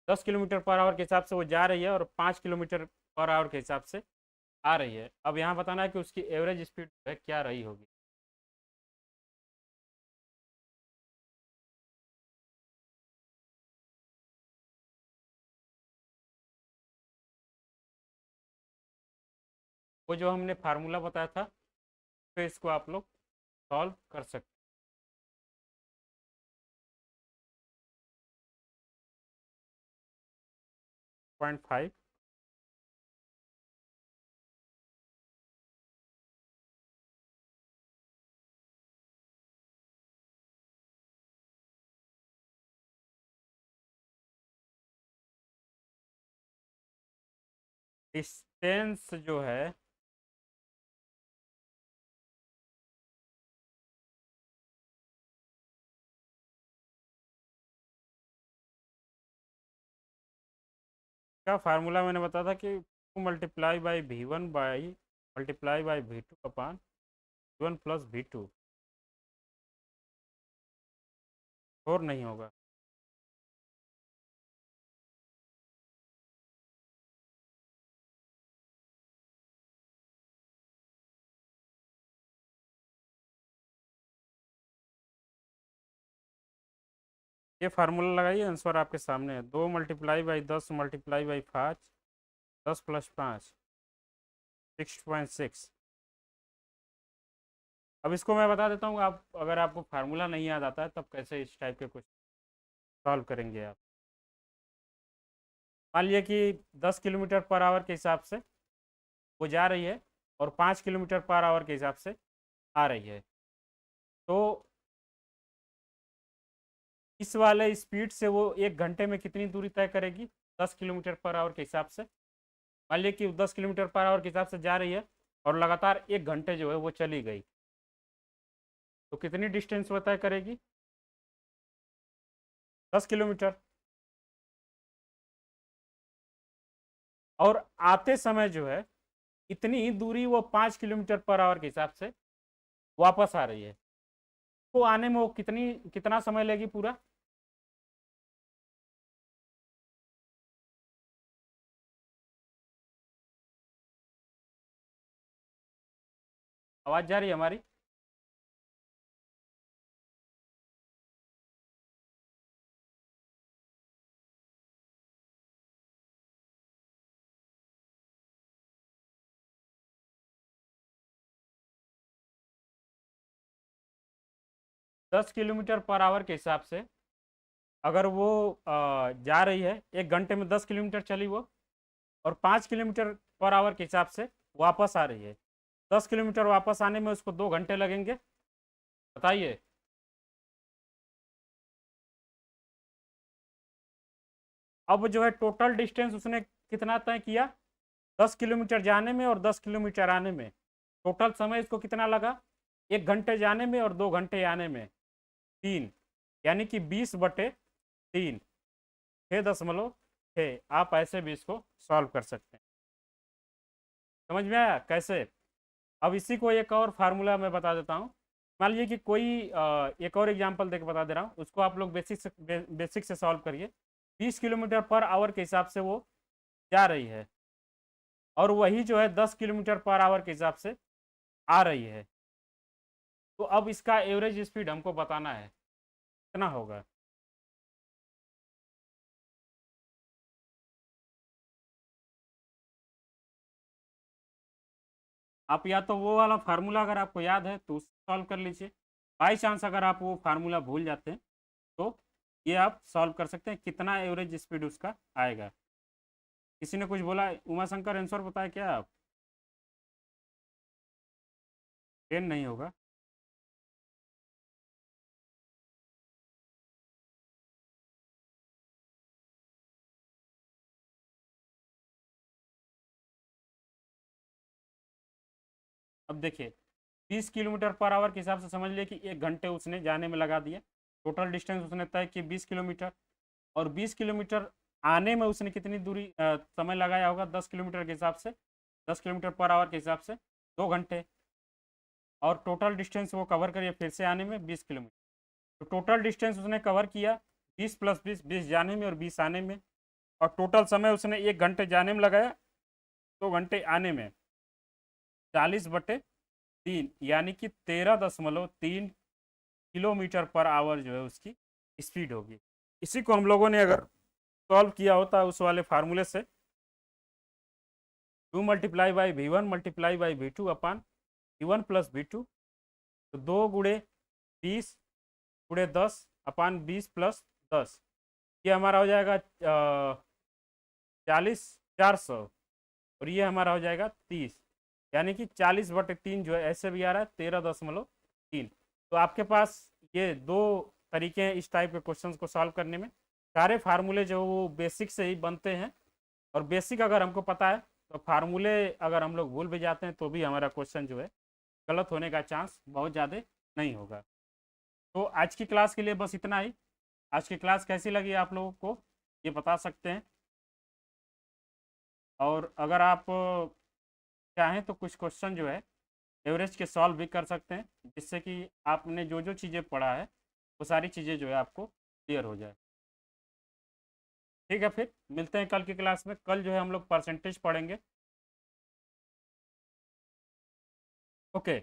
10 किलोमीटर पर आवर के हिसाब से वो जा रही है और 5 किलोमीटर पर आवर के हिसाब से आ रही है। अब यहाँ बताना है कि उसकी एवरेज स्पीड है क्या रही होगी। वो जो हमने फार्मूला बताया था तो इसको आप लोग सॉल्व कर सकते। 0.5 डिस्टेंस जो है का फार्मूला मैंने बताया था कि 2 multiply by V1 by multiply by V2 upon V1 plus V2 और नहीं होगा। ये फार्मूला लगाइए, आंसर आपके सामने है। 2 multiply by 10 multiply by 5 10 plus 5 6.6। अब इसको मैं बता देता हूँ, आप अगर आपको फार्मूला नहीं याद आता है तब कैसे इस टाइप के क्वेश्चन सॉल्व करेंगे आप। मान लिया कि 10 किलोमीटर पर आवर के हिसाब से वो जा रही है और 5 किलोमीटर पर आवर के हिसाब से आ रही है। तो इस वाले स्पीड से वो 1 घंटे में कितनी दूरी तय करेगी 10 किलोमीटर पर आवर के हिसाब से। मान लिया कि 10 किलोमीटर पर आवर के हिसाब से जा रही है और लगातार 1 घंटे जो है वो चली गई, तो कितनी डिस्टेंस वो तय करेगी? 10 किलोमीटर। और आते समय जो है इतनी ही दूरी वो 5 किलोमीटर पर आवर के हिसाब से वापस आ रही है। तो आने में वो कितना समय लेगी पूरा? आवाज जा रही है हमारी? 10 किलोमीटर पर आवर के हिसाब से अगर वो जा रही है 1 घंटे में 10 किलोमीटर चली वो, और 5 किलोमीटर पर आवर के हिसाब से वापस आ रही है, 10 किलोमीटर वापस आने में उसको 2 घंटे लगेंगे। बताइए। अब जो है टोटल डिस्टेंस उसने कितना तय किया, 10 किलोमीटर जाने में और 10 किलोमीटर आने में। टोटल समय इसको कितना लगा, 1 घंटे जाने में और 2 घंटे आने में, 3, यानी कि 20/3, 6.6। आप ऐसे भी इसको सॉल्व कर सकते हैं। समझ में आया कैसे? अब इसी को एक और फार्मूला मैं बता देता हूँ। मान लीजिए कि कोई एक और एग्जांपल देकर बता दे रहा हूँ, उसको आप लोग बेसिक से सॉल्व करिए। 20 किलोमीटर पर आवर के हिसाब से वो जा रही है और वही जो है 10 किलोमीटर पर आवर के हिसाब से आ रही है। तो अब इसका एवरेज स्पीड हमको बताना है कितना होगा। आप या तो वो वाला फार्मूला अगर आपको याद है तो उससे सॉल्व कर लीजिए। बाई चांस अगर आप वो फार्मूला भूल जाते हैं तो ये आप सॉल्व कर सकते हैं, कितना एवरेज स्पीड उसका आएगा। किसी ने कुछ बोला, उमा शंकर आंसर बताए क्या आप? 10 नहीं होगा। अब देखिए 30 किलोमीटर पर आवर के हिसाब से समझ लिए कि 1 घंटे उसने जाने में लगा दिया। टोटल डिस्टेंस उसने तय की 20 किलोमीटर, और 20 किलोमीटर आने में उसने कितनी दूरी समय लगाया होगा 10 किलोमीटर के हिसाब से, 10 किलोमीटर पर आवर के हिसाब से 2 घंटे। और टोटल डिस्टेंस वो कवर करिए फिर से आने में 20 किलोमीटर। तो टोटल डिस्टेंस उसने कवर किया 20 + 20, 20 जाने में और 20 आने में। और टोटल समय उसने 1 घंटे जाने में लगाया, 2 घंटे आने में, 40/3, यानी कि 13.3 किलोमीटर पर आवर जो है उसकी स्पीड होगी। इसी को हम लोगों ने अगर सॉल्व किया होता उस वाले फार्मूले से, 2 × V1 × V2 अपान V1 + V2, तो 2 × 20 × 10 अपान 20 + 10, ये हमारा हो जाएगा 40, 400, और ये हमारा हो जाएगा 30, यानी कि 40/3 जो है ऐसे भी आ रहा है 13.3। तो आपके पास ये दो तरीके हैं इस टाइप के क्वेश्चंस को सॉल्व करने में। सारे फार्मूले जो वो बेसिक से ही बनते हैं, और बेसिक अगर हमको पता है तो फार्मूले अगर हम लोग भूल भी जाते हैं तो भी हमारा क्वेश्चन जो है गलत होने का चांस बहुत ज़्यादा नहीं होगा। तो आज की क्लास के लिए बस इतना ही। आज की क्लास कैसी लगी आप लोगों को ये बता सकते हैं, और अगर आप चाहें तो कुछ क्वेश्चन जो है एवरेज के सॉल्व भी कर सकते हैं, जिससे कि आपने जो जो चीज़ें पढ़ा है वो सारी चीज़ें जो है आपको क्लियर हो जाए। ठीक है, फिर मिलते हैं कल की क्लास में। कल जो है हम लोग परसेंटेज पढ़ेंगे। ओके।